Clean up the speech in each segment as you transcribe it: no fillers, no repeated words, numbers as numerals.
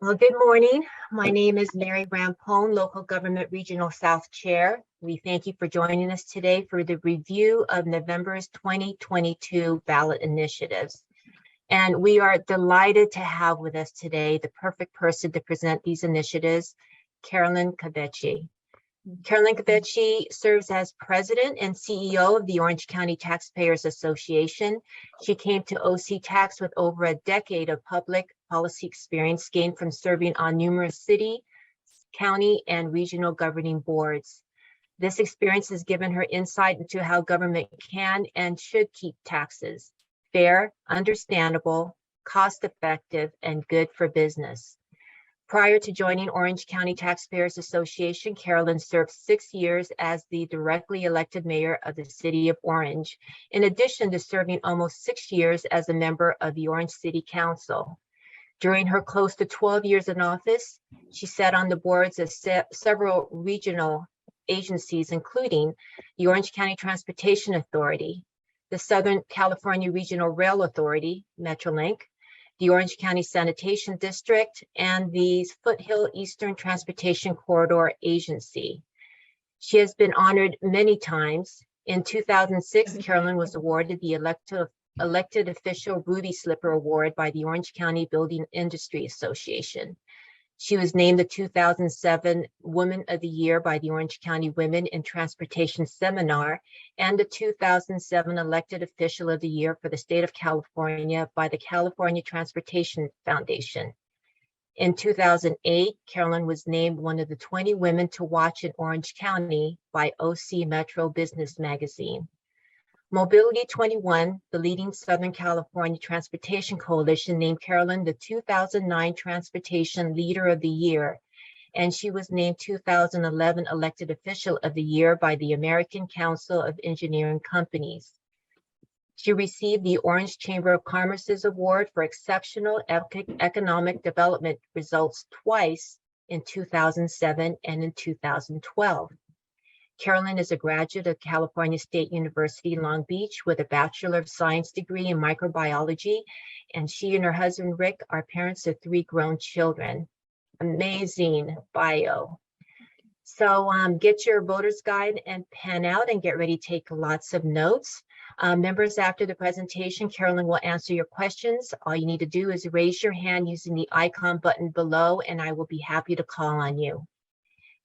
Well, good morning. My name is Mary Rampone, Local Government Regional South Chair. We thank you for joining us today for the review of November's 2022 ballot initiatives. And we are delighted to have with us today the perfect person to present these initiatives, Carolyn Cabecci. Carolyn Cabecci serves as President and CEO of the Orange County Taxpayers Association. She came to OC Tax with over a decade of public policy experience gained from serving on numerous city, county, and regional governing boards. This experience has given her insight into how government can and should keep taxes fair, understandable, cost-effective, and good for business. Prior to joining Orange County Taxpayers Association, Carolyn served 6 years as the directly elected mayor of the city of Orange, in addition to serving almost 6 years as a member of the Orange City Council. During her close to 12 years in office, she sat on the boards of several regional agencies, including the Orange County Transportation Authority, the Southern California Regional Rail Authority, Metrolink, the Orange County Sanitation District, and the Foothill Eastern Transportation Corridor Agency. She has been honored many times. In 2006, Carolyn was awarded the Elected Official Ruby Slipper Award by the Orange County Building Industry Association. She was named the 2007 Woman of the Year by the Orange County Women in Transportation Seminar and the 2007 Elected Official of the Year for the state of California by the California Transportation Foundation. In 2008, Carolyn was named one of the 20 women to watch in Orange County by OC Metro Business Magazine. Mobility 21, the leading Southern California Transportation Coalition, named Carolyn the 2009 Transportation Leader of the Year, and she was named 2011 Elected Official of the Year by the American Council of Engineering Companies. She received the Orange Chamber of Commerce's Award for Exceptional Economic Development Results twice, in 2007 and in 2012. Carolyn is a graduate of California State University, Long Beach, with a Bachelor of Science degree in microbiology, and she and her husband, Rick, are parents of 3 grown children. Amazing bio. So get your voter's guide and pen out and get ready to take lots of notes. Members, after the presentation, Carolyn will answer your questions. All you need to do is raise your hand using the icon button below, and I will be happy to call on you.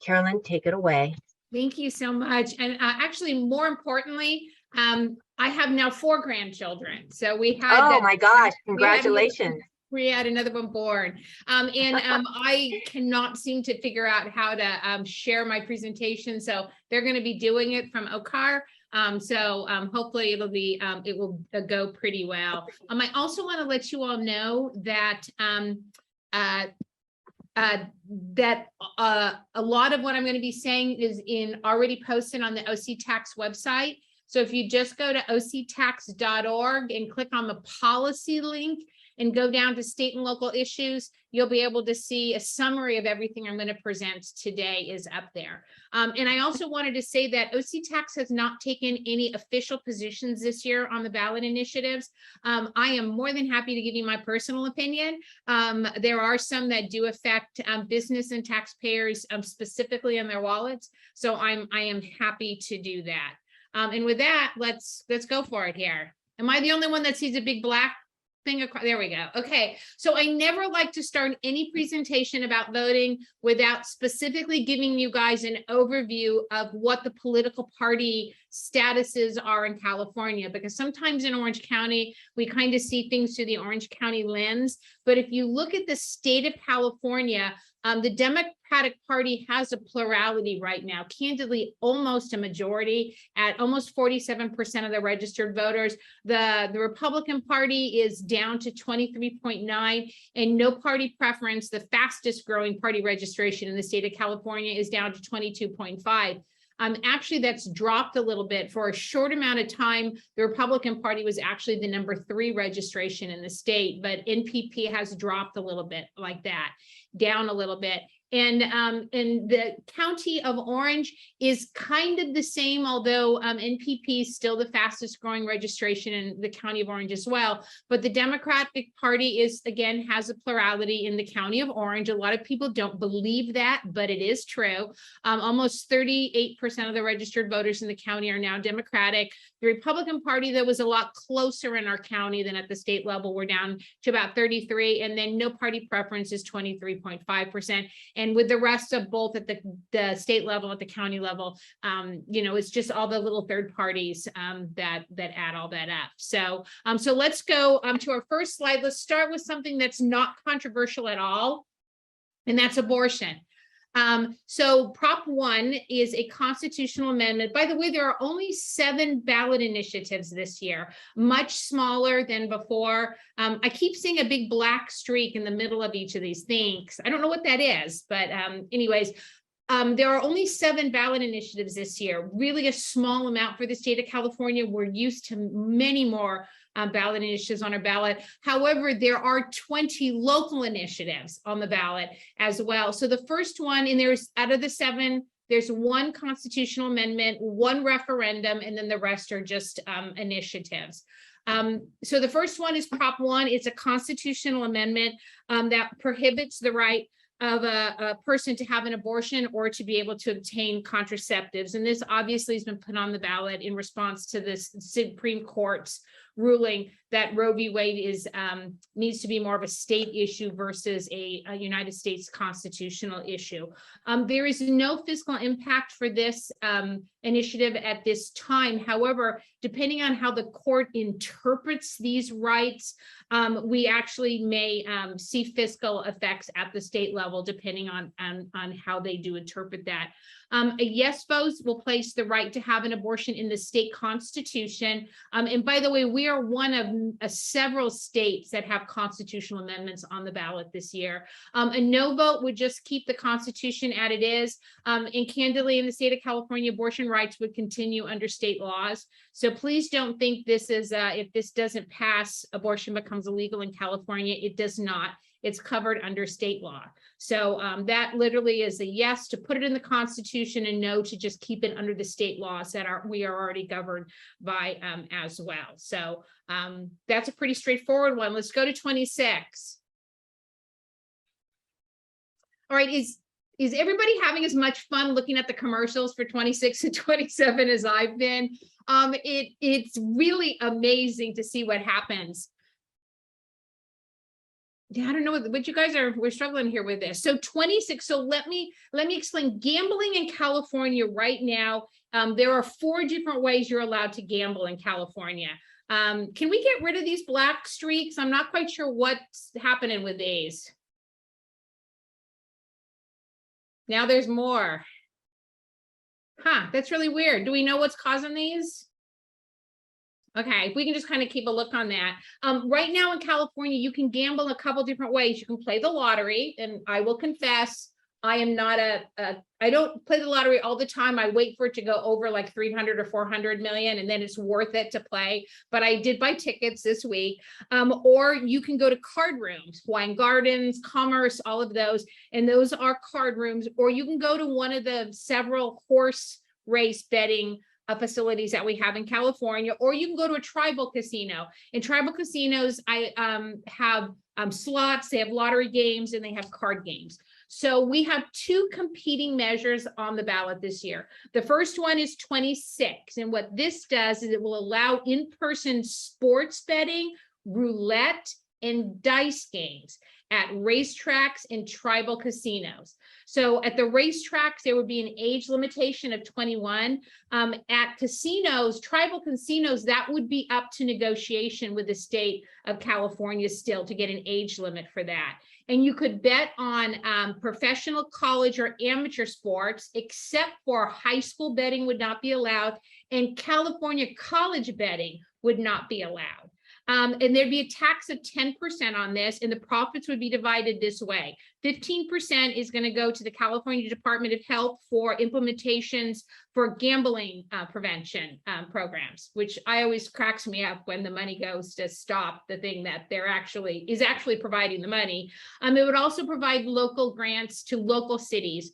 Carolyn, take it away. Thank you so much. And actually, more importantly, I have now 4 grandchildren. So we had— oh my gosh, congratulations. We had another one born. I cannot seem to figure out how to share my presentation. So they're going to be doing it from OCAR. Hopefully it will go pretty well. I also want to let you all know that a lot of what I'm going to be saying is already posted on the OC Tax website. So if you just go to octax.org and click on the policy link and go down to state and local issues, you'll be able to see a summary of everything I'm going to present today is up there. And I also wanted to say that OC Tax has not taken any official positions this year on the ballot initiatives. I am more than happy to give you my personal opinion. There are some that do affect business and taxpayers specifically in their wallets. So I am happy to do that. And with that, let's go for it here. Am I the only one that sees a big black thing? There we go. Okay, so I never like to start any presentation about voting without specifically giving you guys an overview of what the political party statuses are in California, because sometimes in Orange County, we kind of see things through the Orange County lens. But if you look at the state of California, the Democratic Party has a plurality right now, candidly, almost a majority at almost 47% of the registered voters. The Republican Party is down to 23.9%, and no party preference, the fastest growing party registration in the state of California, is down to 22.5%. Actually, that's dropped a little bit. For a short amount of time, the Republican Party was actually the #3 registration in the state, but NPP has dropped a little bit like that. down a little bit. And the county of Orange is kind of the same, although NPP is still the fastest growing registration in the county of Orange as well. But the Democratic Party is, again, has a plurality in the county of Orange. A lot of people don't believe that, but it is true. Almost 38% of the registered voters in the county are now Democratic. The Republican Party, that was a lot closer in our county than at the state level. We're down to about 33, and then no party preference is 23.5%. And with the rest of both at the state level, at the county level, it's just all the little third parties that add all that up. So let's go to our first slide. Let's start with something that's not controversial at all, and that's abortion. So Prop 1 is a constitutional amendment. By the way, there are only 7 ballot initiatives this year, much smaller than before. I keep seeing a big black streak in the middle of each of these things. I don't know what that is, but anyways, there are only 7 ballot initiatives this year, really a small amount for the state of California. We're used to many more ballot initiatives on our ballot. However, there are 20 local initiatives on the ballot as well. So the first one, and there's out of the 7, there's 1 constitutional amendment, 1 referendum, and then the rest are just initiatives. So the first one is Prop 1. It's a constitutional amendment that prohibits the right of a person to have an abortion or to be able to obtain contraceptives. And this obviously has been put on the ballot in response to this Supreme Court's ruling that Roe v. Wade needs to be more of a state issue versus a United States constitutional issue. There is no fiscal impact for this initiative at this time. However, depending on how the court interprets these rights, we actually may see fiscal effects at the state level, depending on how they do interpret that. A yes vote will place the right to have an abortion in the state constitution. And by the way, we are one of several states that have constitutional amendments on the ballot this year. A no vote would just keep the Constitution as it is. And candidly, in the state of California, abortion rights would continue under state laws. So please don't think this is, if this doesn't pass, abortion becomes illegal in California. It does not. It's covered under state law. So that literally is a yes to put it in the Constitution, and no to just keep it under the state laws that we are already governed by as well. So that's a pretty straightforward one. Let's go to 26. All right, is everybody having as much fun looking at the commercials for 26 and 27 as I've been? It's really amazing to see what happens. Yeah, I don't know what you guys we're struggling here with this. So 26, so let me explain. Gambling in California right now, there are 4 different ways you're allowed to gamble in California. Can we get rid of these black streaks? I'm not quite sure what's happening with these. Now there's more. Huh, that's really weird. Do we know what's causing these? Okay, we can just kind of keep a look on that. Right now in California, you can gamble a couple different ways. You can play the lottery, and I will confess, I am not I don't play the lottery all the time. I wait for it to go over like 300 or 400 million, and then it's worth it to play. But I did buy tickets this week. Or you can go to card rooms, Wine Gardens, Commerce, all of those, and those are card rooms. Or you can go to one of the several horse race betting facilities that we have in California, or you can go to a tribal casino. In tribal casinos, I have slots, they have lottery games, and they have card games. So we have 2 competing measures on the ballot this year. The first one is 26, and what this does is it will allow in-person sports betting, roulette, and dice games at racetracks and tribal casinos. So at the racetracks, there would be an age limitation of 21. At casinos, tribal casinos, that would be up to negotiation with the state of California still to get an age limit for that. And you could bet on professional, college, or amateur sports, except for high school betting would not be allowed, and California college betting would not be allowed. And there'd be a tax of 10% on this, and the profits would be divided this way. 15% is going to go to the California Department of Health for implementations for gambling prevention programs, which I always cracks me up when the money goes to stop the thing that they're actually providing the money. It would also provide local grants to local cities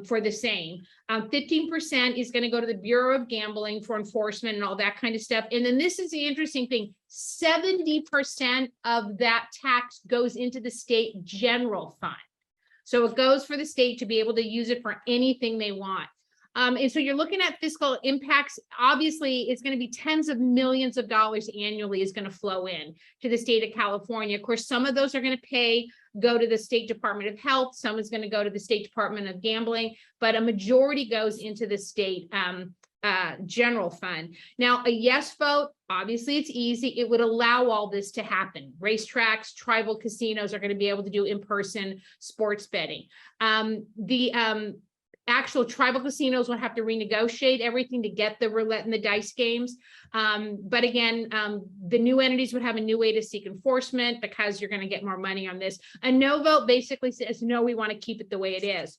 for the same. 15% is going to go to the Bureau of Gambling for enforcement and all that kind of stuff. And then this is the interesting thing, 70% of that tax goes into the state general fund. So it goes for the state to be able to use it for anything they want. And so you're looking at fiscal impacts. Obviously, it's going to be tens of millions of dollars annually is going to flow in to the state of California. Of course, some of those are going to go to the State Department of Health. Some is going to go to the State Department of Gambling, but a majority goes into the state general fund. Now, a yes vote, obviously it's easy. It would allow all this to happen. Racetracks, tribal casinos are going to be able to do in-person sports betting. Actual tribal casinos would have to renegotiate everything to get the roulette and the dice games. But again, the new entities would have a new way to seek enforcement because you're going to get more money on this. A no vote basically says, no, we want to keep it the way it is.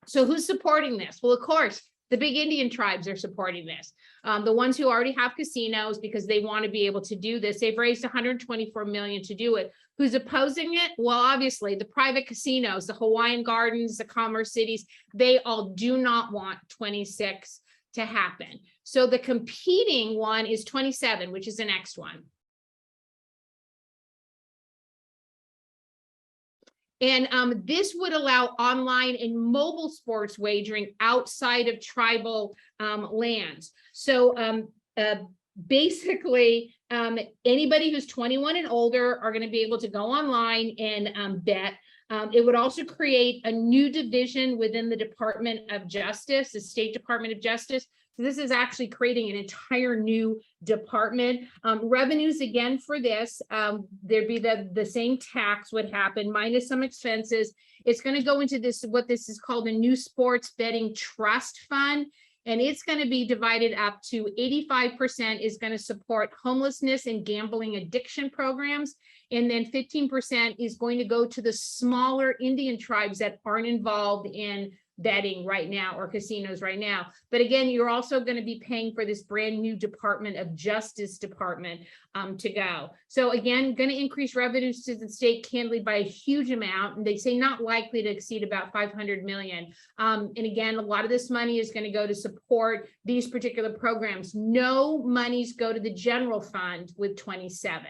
So who's supporting this? Well, of course, the big Indian tribes are supporting this. The ones who already have casinos because they want to be able to do this. They've raised $124 million to do it. Who's opposing it? Well, obviously the private casinos, the Hawaiian Gardens, the Commerce Cities, they all do not want 26 to happen. So the competing one is 27, which is the next one. And this would allow online and mobile sports wagering outside of tribal lands. So basically, anybody who's 21 and older are going to be able to go online and bet. It would also create a new division within the Department of Justice, the State Department of Justice. So this is actually creating an entire new department. Revenues, again, for this, there'd be the same tax would happen minus some expenses. It's going to go into this, what this is called a new sports betting trust fund. And it's going to be divided up to 85% is going to support homelessness and gambling addiction programs. And then 15% is going to go to the smaller Indian tribes that aren't involved in betting right now or casinos right now. But again, you're also going to be paying for this brand new Department of Justice department to go. So again, going to increase revenues to the state candidly by a huge amount. And they say not likely to exceed about 500 million. And again, a lot of this money is going to go to support these particular programs. No monies go to the general fund with 27.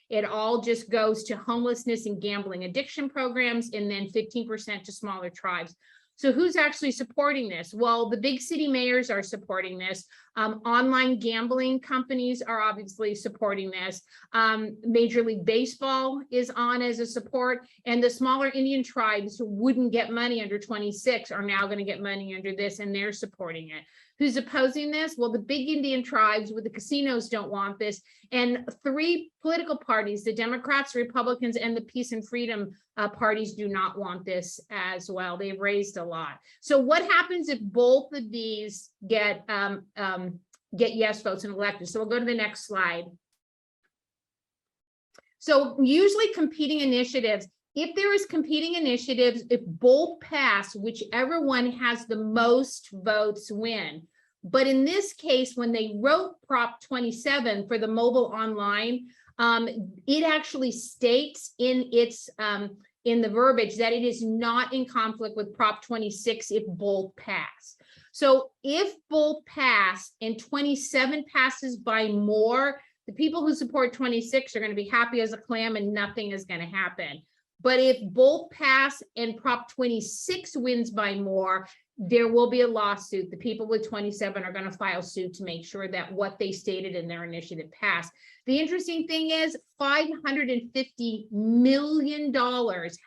It all just goes to homelessness and gambling addiction programs, and then 15% to smaller tribes. So who's actually supporting this? Well, the big city mayors are supporting this. Online gambling companies are obviously supporting this. Major League Baseball is on as a support, and the smaller Indian tribes who wouldn't get money under 26 are now going to get money under this, and they're supporting it. Who's opposing this? Well, the big Indian tribes with the casinos don't want this. And three political parties, the Democrats, Republicans, and the Peace and Freedom parties do not want this as well. They've raised a lot. So what happens if both of these get yes votes and elected? So we'll go to the next slide. So usually competing initiatives, if there is competing initiatives, if both pass, whichever one has the most votes win. But in this case, when they wrote Prop 27 for the mobile online, it actually states in its in the verbiage that it is not in conflict with Prop 26 if both pass. So if both pass and 27 passes by more, the people who support 26 are going to be happy as a clam and nothing is going to happen. But if both pass and Prop 26 wins by more, there will be a lawsuit. The people with 27 are going to file suit to make sure that what they stated in their initiative passed. The interesting thing is $550 million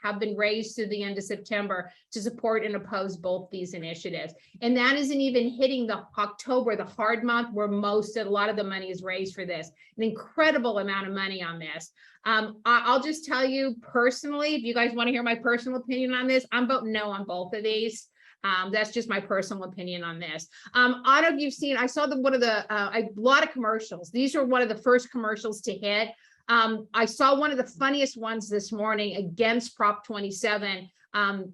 have been raised through the end of September to support and oppose both these initiatives. And that isn't even hitting the October, the hard month where a lot of the money is raised for this. An incredible amount of money on this. I'll just tell you personally, if you guys want to hear my personal opinion on this, I'm voting no on both of these. That's just my personal opinion on this. I don't know if you've seen, I saw one of the, a lot of commercials. These are one of the first commercials to hit. I saw one of the funniest ones this morning against Prop 27.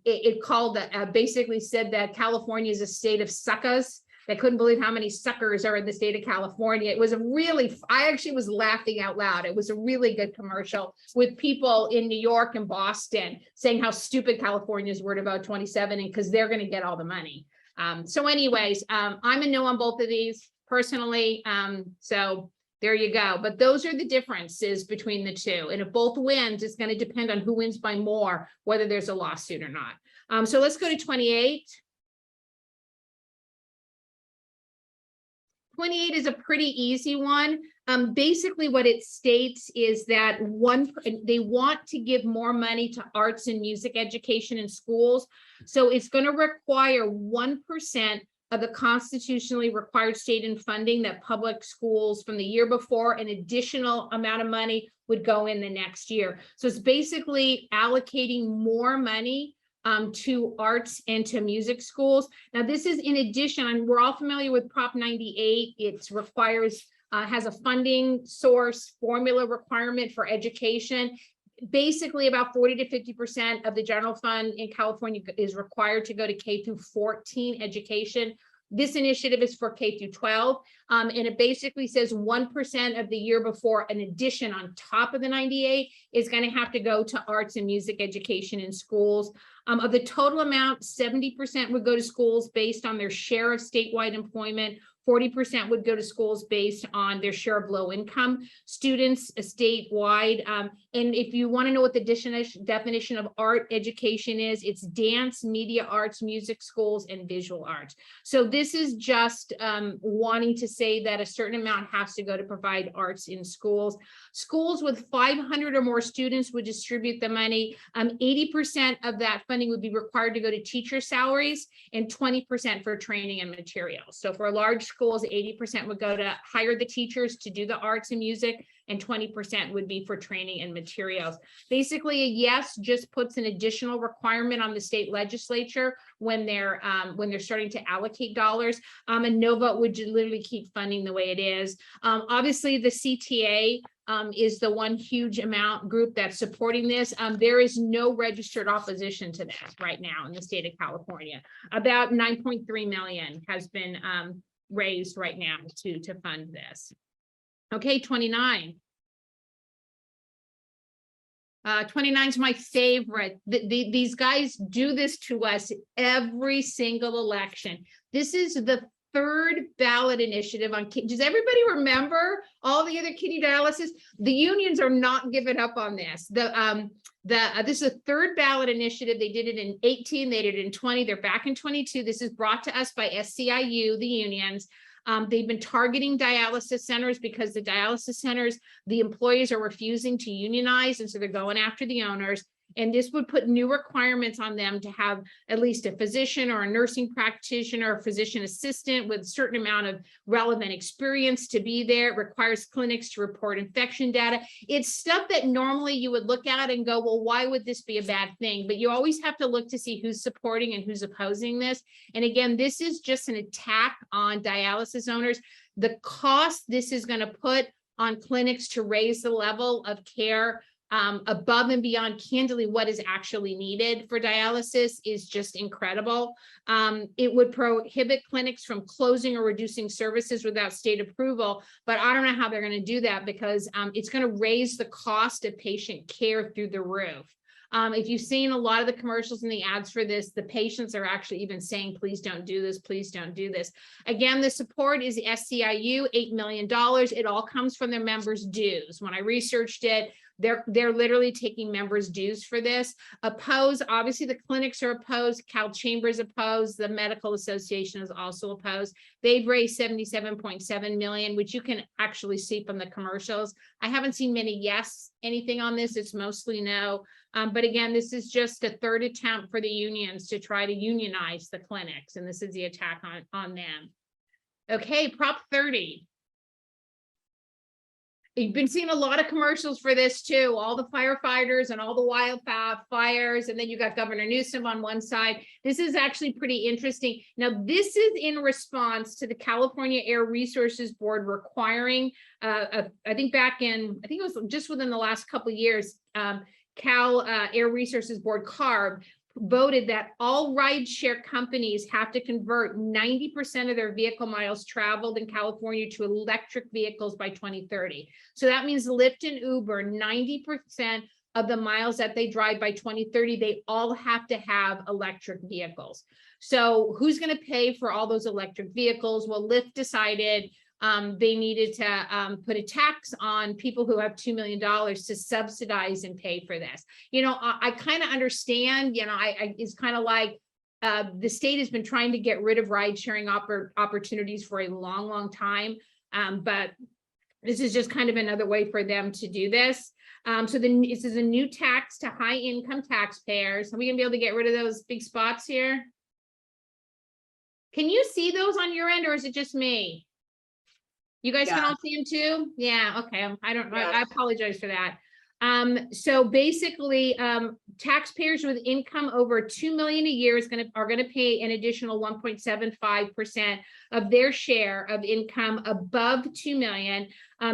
It called basically said that California is a state of suckers. They couldn't believe how many suckers are in the state of California. It was I actually was laughing out loud. It was a really good commercial with people in New York and Boston saying how stupid California is worried about 27 and because they're going to get all the money. So anyways, I'm a no on both of these personally. So there you go. But those are the differences between the two. And if both wins, it's going to depend on who wins by more, whether there's a lawsuit or not. So let's go to 28. 28 is a pretty easy one. Basically what it states is that they want to give more money to arts and music education in schools. So it's going to require 1% of the constitutionally required state and funding that public schools from the year before, an additional amount of money would go in the next year. So it's basically allocating more money to arts and to music schools. Now, this is in addition, and we're all familiar with Prop 98. It requires, has a funding source formula requirement for education. Basically, about 40 to 50% of the general fund in California is required to go to K through 14 education. This initiative is for K through 12, and it basically says 1% of the year before, an addition on top of the 98 is going to have to go to arts and music education in schools. Of the total amount, 70% would go to schools based on their share of statewide employment. 40% would go to schools based on their share of low income students statewide. And if you want to know what the definition of art education is, it's dance, media arts, music schools, and visual arts. So this is just wanting to say that a certain amount has to go to provide arts in schools. Schools with 500 or more students would distribute the money. 80% of that funding would be required to go to teacher salaries and 20% for training and materials. So for large schools, 80% would go to hire the teachers to do the arts and music, and 20% would be for training and materials. Basically, a yes just puts an additional requirement on the state legislature when they're starting to allocate dollars. And no vote would literally keep funding the way it is. Obviously, the CTA is the one huge group that's supporting this. There is no registered opposition to this right now in the state of California. About 9.3 million has been raised right now to fund this. Okay, 29. 29 is my favorite. These guys do this to us every single election. This is the third ballot initiative on. Does everybody remember all the other kidney dialysis? The unions are not giving up on this. This is a third ballot initiative. They did it in 18, they did it in 20, they're back in 22. This is brought to us by SCIU, the unions. They've been targeting dialysis centers because the dialysis centers, the employees are refusing to unionize, and so they're going after the owners. And this would put new requirements on them to have at least a physician or a nursing practitioner or physician assistant with a certain amount of relevant experience to be there. It requires clinics to report infection data. It's stuff that normally you would look at and go, well, why would this be a bad thing? But you always have to look to see who's supporting and who's opposing this. And again, this is just an attack on dialysis owners. The cost this is going to put on clinics to raise the level of care above and beyond candidly what is actually needed for dialysis is just incredible. It would prohibit clinics from closing or reducing services without state approval, but I don't know how they're going to do that because it's going to raise the cost of patient care through the roof. If you've seen a lot of the commercials and the ads for this, the patients are actually even saying, please don't do this, please don't do this. Again, the support is SCIU, $8 million. It all comes from their members' dues. When I researched it, they're literally taking members' dues for this. Opposed, obviously the clinics are opposed, Cal Chambers opposed, the Medical Association is also opposed. They've raised 77.7 million, which you can actually see from the commercials. I haven't seen many anything on this, it's mostly no. But again, this is just a third attempt for the unions to try to unionize the clinics, and this is the attack on them. Okay, Prop 30. You've been seeing a lot of commercials for this too, all the firefighters and all the wildfires, and then you got Governor Newsom on one side. This is actually pretty interesting. Now, this is in response to the California Air Resources Board requiring, I think it was just within the last couple of years, Cal Air Resources Board, CARB, voted that all rideshare companies have to convert 90% of their vehicle miles traveled in California to electric vehicles by 2030. So that means Lyft and Uber, 90% of the miles that they drive by 2030, they all have to have electric vehicles. So who's going to pay for all those electric vehicles? Well, Lyft decided they needed to put a tax on people who have $2 million to subsidize and pay for this. You know, I kind of understand, you know, it's kind of like the state has been trying to get rid of ride sharing opportunities for a long, long time. But this is just kind of another way for them to do this. So this is a new tax to high income taxpayers. Are we gonna be able to get rid of those big spots here? Can you see those on your end, or is it just me? You guys can all see them too? Yeah, okay. I don't know. I apologize for that. So basically, taxpayers with income over 2 million a year are gonna pay an additional 1.75% of their share of income above 2 million.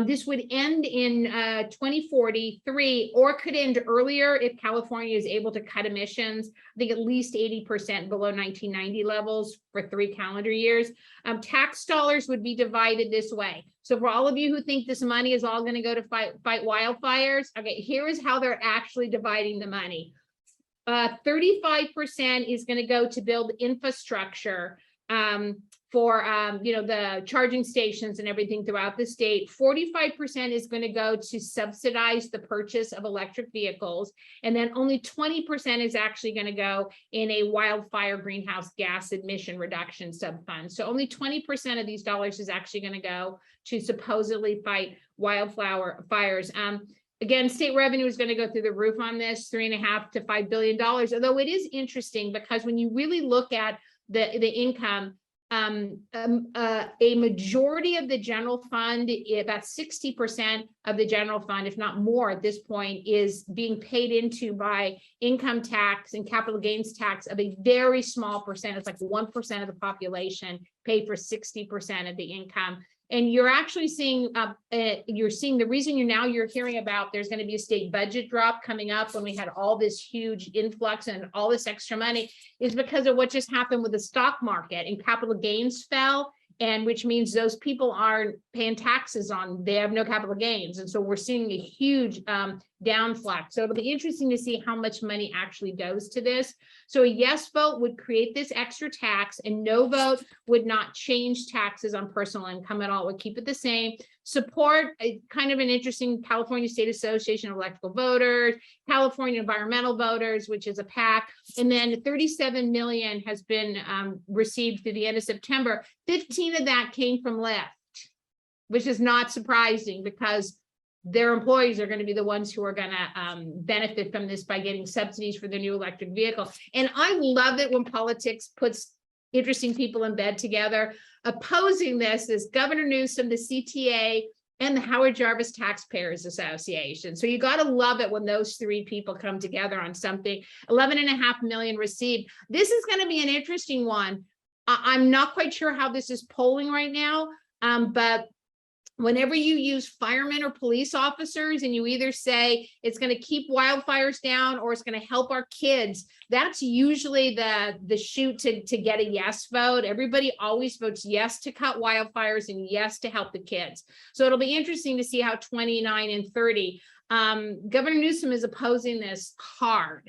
This would end in 2043, or could end earlier if California is able to cut emissions, I think at least 80% below 1990 levels for 3 calendar years. Tax dollars would be divided this way. So for all of you who think this money is all going to go to fight wildfires, okay, here is how they're actually dividing the money. 35% is going to go to build infrastructure for you know, the charging stations and everything throughout the state. 45% is going to go to subsidize the purchase of electric vehicles, and then only 20% is actually going to go in a wildfire greenhouse gas emission reduction sub-fund. So only 20% of these dollars is actually going to go to supposedly fight wildfires. Again, state revenue is going to go through the roof on this, $3.5 to $5 billion. Although it is interesting because when you really look at the income, a majority of the general fund, about 60% of the general fund, if not more at this point, is being paid into by income tax and capital gains tax of a very small percent. It's like 1% of the population pay for 60% of the income. And you're actually seeing, the reason you're hearing about there's going to be a state budget drop coming up when we had all this huge influx and all this extra money is because of what just happened with the stock market, and capital gains fell, and which means those people aren't paying taxes on, they have no capital gains. And so we're seeing a huge downflux. So it'll be interesting to see how much money actually goes to this. So a yes vote would create this extra tax, and no vote would not change taxes on personal income at all. It would keep it the same. Support, kind of an interesting California State Association of Electrical Voters, California Environmental Voters, which is a PAC, and then 37 million has been received through the end of September. 15 of that came from Lyft, which is not surprising because their employees are going to be the ones who are going to benefit from this by getting subsidies for their new electric vehicle. And I love it when politics puts interesting people in bed together. Opposing this is Governor Newsom, the CTA, and the Howard Jarvis Taxpayers Association. So you got to love it when those 3 people come together on something. 11.5 million received. This is going to be an interesting one. I'm not quite sure how this is polling right now, but whenever you use firemen or police officers and you either say it's going to keep wildfires down or it's going to help our kids, that's usually the shoot to get a yes vote. Everybody always votes yes to cut wildfires and yes to help the kids. So it'll be interesting to see how 29 and 30. Governor Newsom is opposing this hard.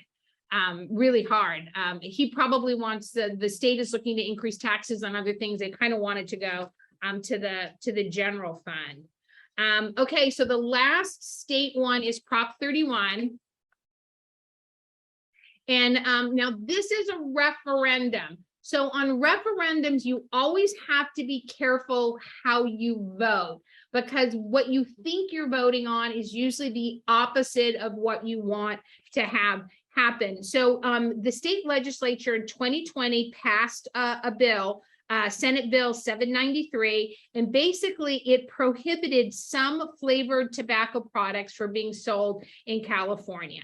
Really hard. He probably wants the state is looking to increase taxes on other things. They kind of want it to go to the general fund. Okay, so the last state one is Prop 31. And now this is a referendum. So on referendums, you always have to be careful how you vote, because what you think you're voting on is usually the opposite of what you want to have happen. So the state legislature in 2020 passed a bill Senate Bill 793, and basically it prohibited some flavored tobacco products from being sold in California.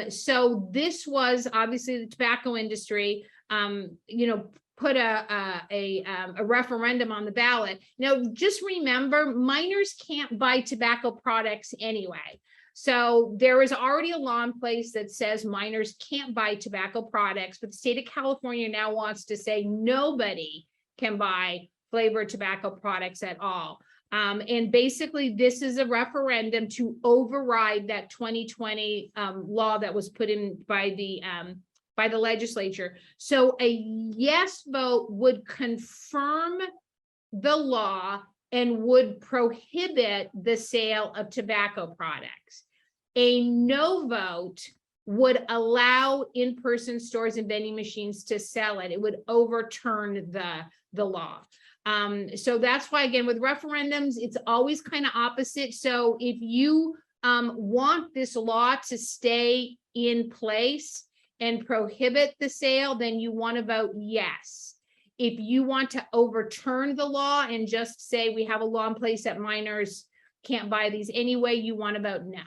So this was obviously the tobacco industry, put a referendum on the ballot. Now, just remember, minors can't buy tobacco products anyway. So there is already a law in place that says minors can't buy tobacco products, but the state of California now wants to say nobody can buy flavored tobacco products at all. And basically, this is a referendum to override that 2020 law that was put in by the legislature. So a yes vote would confirm the law and would prohibit the sale of tobacco products. A no vote would allow in-person stores and vending machines to sell it. It would overturn the law. So that's why, again, with referendums, it's always kind of opposite. So if you want this law to stay in place and prohibit the sale, then you want to vote yes. If you want to overturn the law and just say we have a law in place that minors can't buy these anyway, you want to vote no.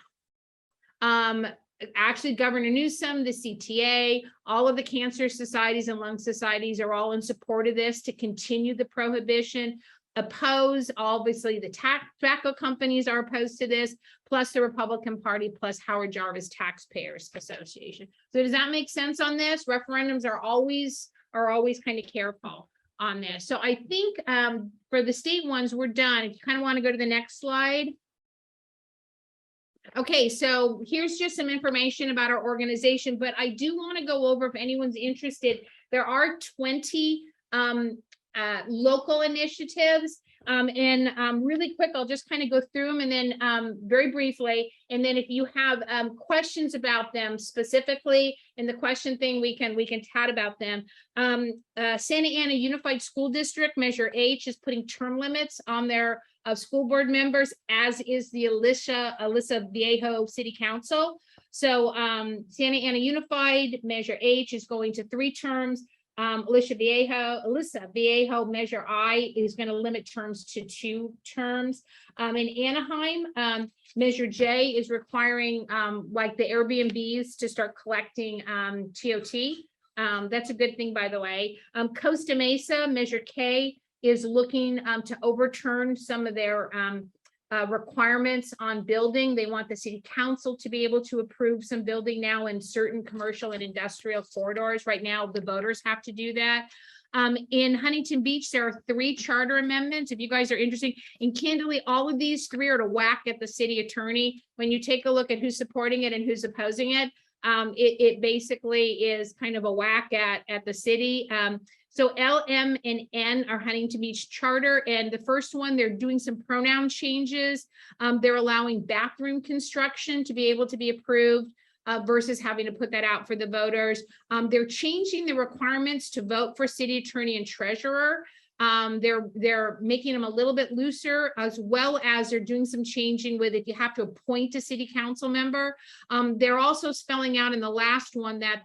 Actually, Governor Newsom, the CTA, all of the cancer societies and lung societies are all in support of this to continue the prohibition. Oppose, obviously, the tobacco companies are opposed to this, plus the Republican Party, plus Howard Jarvis Taxpayers Association. So does that make sense on this? Referendums are always kind of careful on this. So I think for the state ones, we're done. If you kind of want to go to the next slide. Okay, so here's just some information about our organization, but I do want to go over, if anyone's interested, there are 20 local initiatives. Really quick, I'll just kind of go through them and then very briefly. And then if you have questions about them specifically in the question thing, we can chat about them. Santa Ana Unified School District, Measure H, is putting term limits on their school board members, as is the Alicia Viejo City Council. So Santa Ana Unified, Measure H, is going to 3 terms. Alicia Viejo, Measure I, is going to limit terms to 2 terms. In Anaheim, Measure J is requiring like the Airbnbs to start collecting TOT. That's a good thing, by the way. Costa Mesa, Measure K, is looking to overturn some of their requirements on building. They want the city council to be able to approve some building now in certain commercial and industrial corridors. Right now, the voters have to do that. In Huntington Beach, there are 3 charter amendments. If you guys are interested, and candidly, all of these 3 are to whack at the city attorney. When you take a look at who's supporting it and who's opposing it, it basically is kind of a whack at the city. So L, M, and N are Huntington Beach charter. And the first one, they're doing some pronoun changes. They're allowing bathroom construction to be able to be approved versus having to put that out for the voters. They're changing the requirements to vote for city attorney and treasurer. They're making them a little bit looser, as well as they're doing some changing with if you have to appoint a city council member. They're also spelling out in the last one that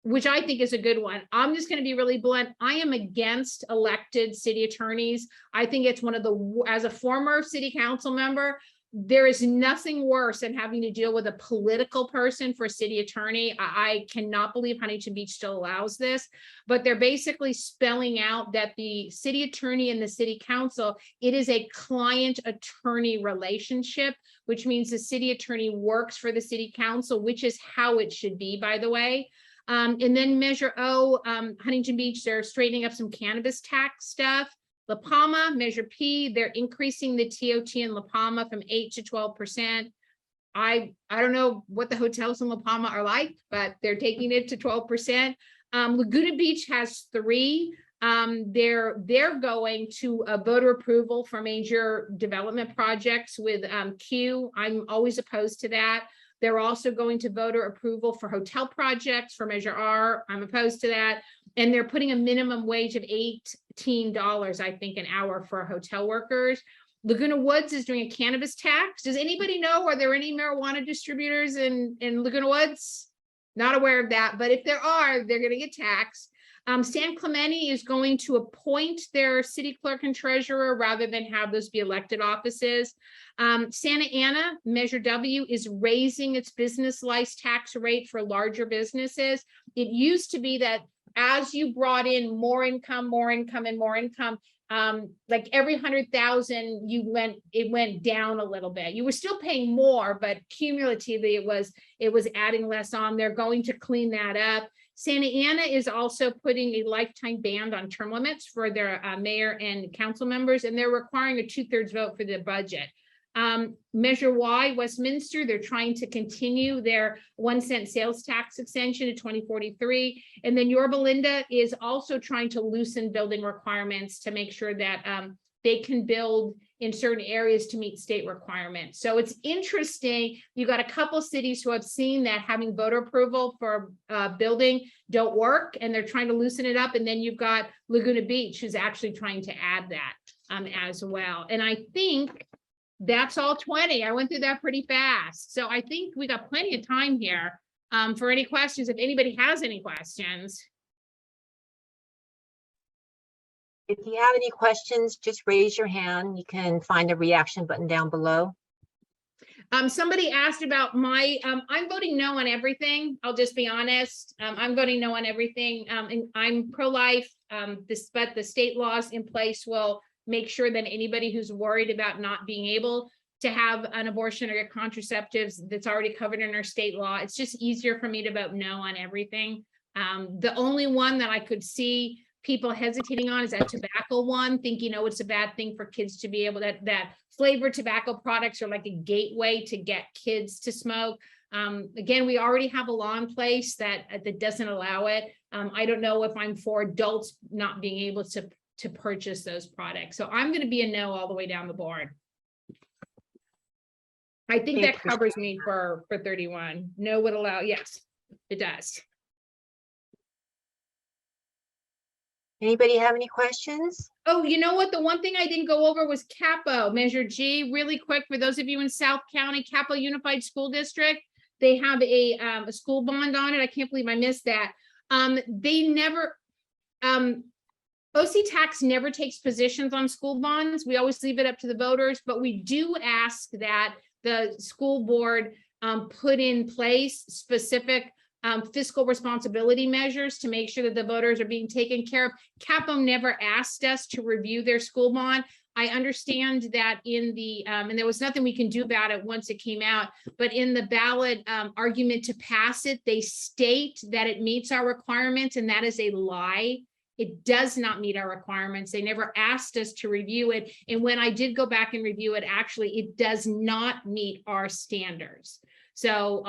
which I think is a good one. I'm just going to be really blunt. I am against elected city attorneys. I think it's one of the, as a former city council member, there is nothing worse than having to deal with a political person for city attorney. I cannot believe Huntington Beach still allows this, but they're basically spelling out that the city attorney and the city council, it is a client attorney relationship, which means the city attorney works for the city council, which is how it should be, by the way. And then Measure O, Huntington Beach, they're straightening up some cannabis tax stuff. La Palma, Measure P, they're increasing the TOT in La Palma from 8 to 12%. I don't know what the hotels in La Palma are like, but they're taking it to 12%. Laguna Beach has 3. They're going to a voter approval for major development projects with Q. I'm always opposed to that. They're also going to voter approval for hotel projects for Measure R. I'm opposed to that. And they're putting a minimum wage of $18, I think, an hour for hotel workers. Laguna Woods is doing a cannabis tax. Does anybody know, are there any marijuana distributors in Laguna Woods? Not aware of that, but if there are, they're going to get taxed. San Clemente is going to appoint their city clerk and treasurer rather than have those be elected offices. Santa Ana, Measure W, is raising its business license tax rate for larger businesses. It used to be that as you brought in more income, like every 100,000 it went down a little bit. You were still paying more, but cumulatively it was adding less on. They're going to clean that up. Santa Ana is also putting a lifetime ban on term limits for their mayor and council members, and they're requiring a 2/3 vote for the budget. Measure Y, Westminster, they're trying to continue their 1 cent sales tax extension to 2043. And then Yorba Linda is also trying to loosen building requirements to make sure that they can build in certain areas to meet state requirements. So it's interesting. You got a couple cities who have seen that having voter approval for building don't work, and they're trying to loosen it up. And then you've got Laguna Beach, who's actually trying to add that as well. And I think that's all 20. I went through that pretty fast. So I think we got plenty of time here for any questions, if anybody has any questions. If you have any questions, just raise your hand. You can find the reaction button down below. Somebody asked about my, I'm voting no on everything. I'll just be honest. I'm voting no on everything. And I'm pro-life, but the state laws in place will make sure that anybody who's worried about not being able to have an abortion or get contraceptives, that's already covered in our state law. It's just easier for me to vote no on everything. The only one that I could see people hesitating on is that tobacco one, thinking, oh, it's a bad thing for kids to be able that flavored tobacco products are like a gateway to get kids to smoke. Again, we already have a law in place that doesn't allow it. I don't know if I'm for adults not being able to purchase those products. So I'm going to be a no all the way down the board. I think that covers me for 31. No would allow. Yes, it does. Anybody have any questions? Oh, you know what? The one thing I didn't go over was Capo, Measure G, really quick for those of you in South County, Capo Unified School District. They have a school bond on it. I can't believe I missed that. They never, OC Tax never takes positions on school bonds. We always leave it up to the voters, but we do ask that the school board put in place specific fiscal responsibility measures to make sure that the voters are being taken care of. Capo never asked us to review their school bond. I understand that in the, and there was nothing we can do about it once it came out, but in the ballot argument to pass it, they state that it meets our requirements, and that is a lie. It does not meet our requirements. They never asked us to review it. And when I did go back and review it, actually, it does not meet our standards. So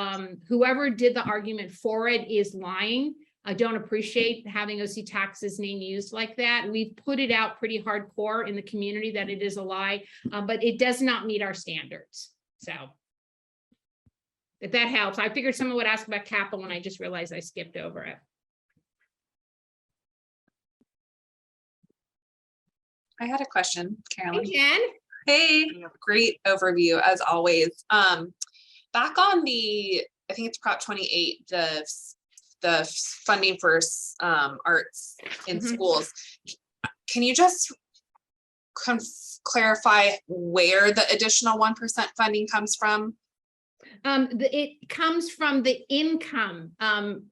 whoever did the argument for it is lying. I don't appreciate having OC Tax's name used like that. We've put it out pretty hardcore in the community that it is a lie, but it does not meet our standards. So if that helps, I figured someone would ask about Capo and I just realized I skipped over it. I had a question, Carolyn. Hey, Jen. Hey, great overview as always. Back on the, I think it's Prop 28, the funding for arts in schools. Can you just clarify where the additional 1% funding comes from? It comes from the income, the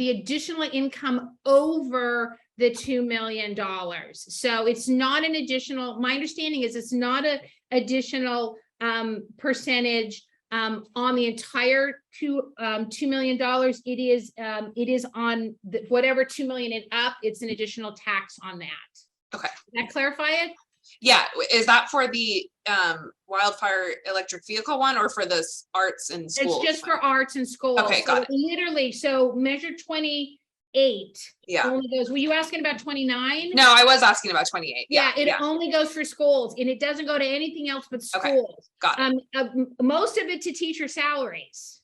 additional income over the $2 million. So it's not an additional, my understanding is it's not an additional percentage on the entire $2 million. It is on whatever 2 million and up, it's an additional tax on that. Okay. Did that clarify it? Yeah, is that for the wildfire electric vehicle one or for the arts and schools? It's just for arts and schools. Okay, got it. Literally, so Measure 28 only goes, were you asking about 29? No, I was asking about 28. Yeah, it only goes for schools and it doesn't go to anything else but schools. Got it. Most of it to teacher salaries,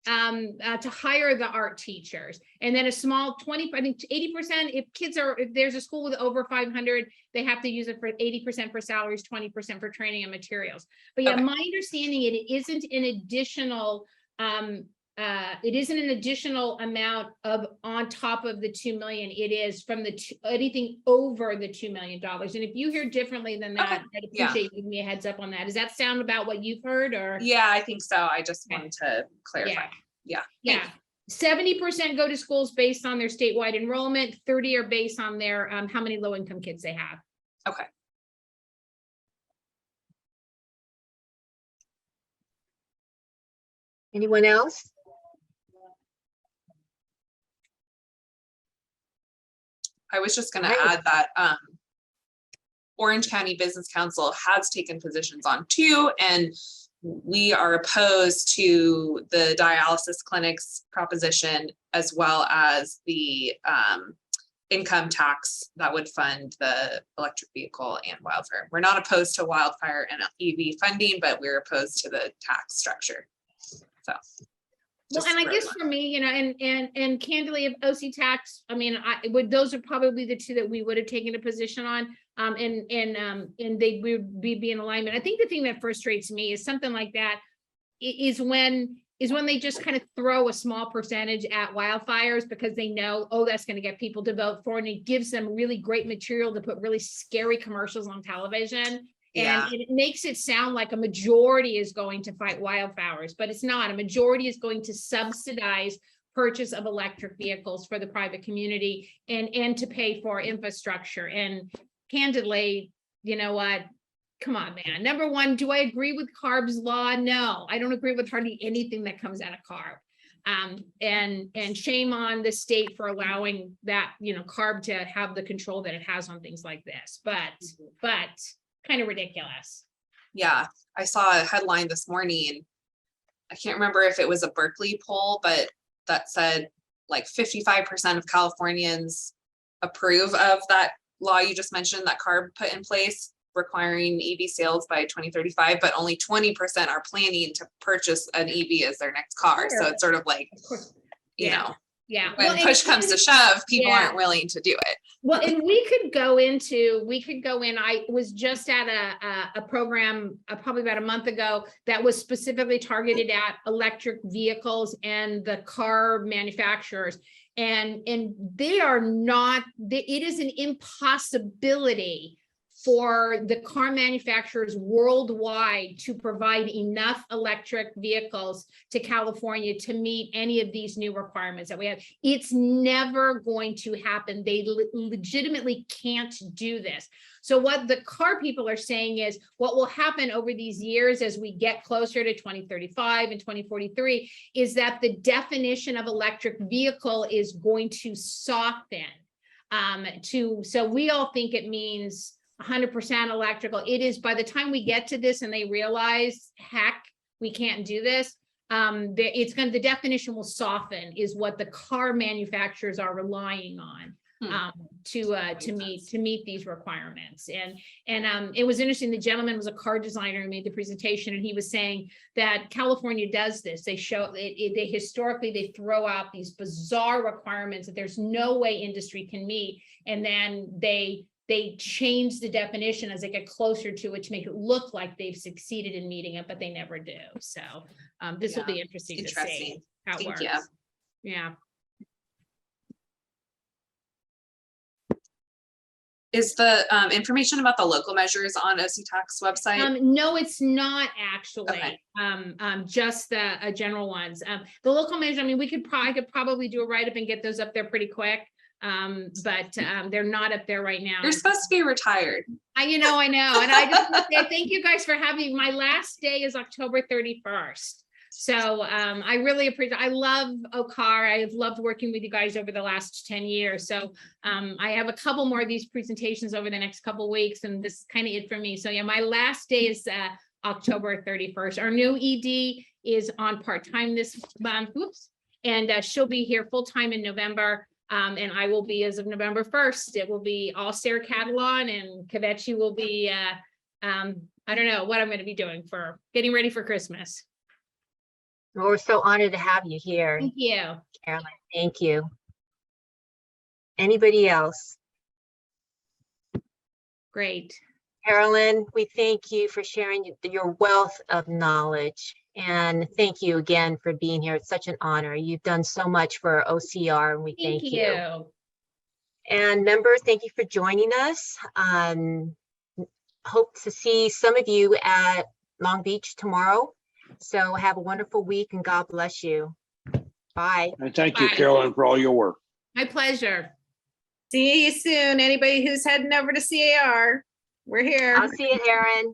to hire the art teachers, and then a small 20, I think 80%, if there's a school with over 500, they have to use it for 80% for salaries, 20% for training and materials. But yeah, my understanding, it isn't an additional it isn't an additional amount of on top of the 2 million. It is from the anything over the $2 million. And if you hear differently than that, I'd appreciate you giving me a heads up on that. Does that sound about what you've heard, or? Yeah, I think so. I just wanted to clarify. Yeah. Yeah. 70% go to schools based on their statewide enrollment. 30 are based on their how many low income kids they have. Okay. Anyone else? I was just going to Right. add that Orange County Business Council has taken positions on too, and we are opposed to the dialysis clinics proposition, as well as the income tax that would fund the electric vehicle and wildfire. We're not opposed to wildfire and EV funding, but we're opposed to the tax structure. So. Well, and I guess for me, you know, and candidly, if OC tax, I mean, those are probably the two that we would have taken a position on, and they would be in alignment. I think the thing that frustrates me is something like that is when they just kind of throw a small percentage at wildfires because they know, oh, that's going to get people to vote for, and it gives them really great material to put really scary commercials on television. And it makes it sound like a majority is going to fight wildfires, but it's not. A majority is going to subsidize purchase of electric vehicles for the private community and to pay for infrastructure. And candidly, you know what? Come on, man. Number one, do I agree with CARB's law? No, I don't agree with hardly anything that comes out of CARB. And shame on the state for allowing that, you know, CARB to have the control that it has on things like this. But kind of ridiculous. Yeah, I saw a headline this morning. I can't remember if it was a Berkeley poll, but that said like 55% of Californians approve of that law you just mentioned that CARB put in place, requiring EV sales by 2035, but only 20% are planning to purchase an EV as their next car. So it's sort of like, you know, when push comes to shove, people aren't willing to do it. Well, and we could go in. I was just at a program probably about a month ago that was specifically targeted at electric vehicles and the car manufacturers. And they are not, it is an impossibility for the car manufacturers worldwide to provide enough electric vehicles to California to meet any of these new requirements that we have. It's never going to happen. They legitimately can't do this. So what the car people are saying is what will happen over these years as we get closer to 2035 and 2043 is that the definition of electric vehicle is going to soften so we all think it means 100% electrical. It is, by the time we get to this and they realize, heck, we can't do this, the definition will soften, is what the car manufacturers are relying on to meet these requirements. And it was interesting. The gentleman was a car designer who made the presentation, and he was saying that California does this. They show they historically they throw out these bizarre requirements that there's no way industry can meet, and then they change the definition as they get closer to it to make it look like they've succeeded in meeting it, but they never do. So this will be interesting to see how it works. Yeah. Is the information about the local measures on OC Tax website? No, it's not actually. Okay. Just the general ones. The local measure, I mean, I could probably do a write-up and get those up there pretty quick. But they're not up there right now. You're supposed to be retired. I know. And I just want to say thank you guys for having me. My last day is October 31st. So I really appreciate, I love OCAR. I've loved working with you guys over the last 10 years. So I have a couple more of these presentations over the next couple of weeks, and this is kind of it for me. So yeah, my last day is October 31st. Our new ED is on part-time this month. And she'll be here full-time in November. And I will be, as of November 1st, it will be all Sarah Catalan, and Kavechi will be, I don't know what I'm going to be doing for getting ready for Christmas. We're so honored to have you here. Thank you. Caroline, thank you. Anybody else? Great. Carolyn, we thank you for sharing your wealth of knowledge And thank you again for being here. It's such an honor. You've done so much for OCR and we Thank thank you. you. And members, thank you for joining us. Hope to see some of you at Long Beach tomorrow. So have a wonderful week and God bless you. Bye. And thank you, Bye. Carolyn, for all your work. My pleasure. See you soon. Anybody who's heading over to CAR, we're here. I'll see you, Aaron.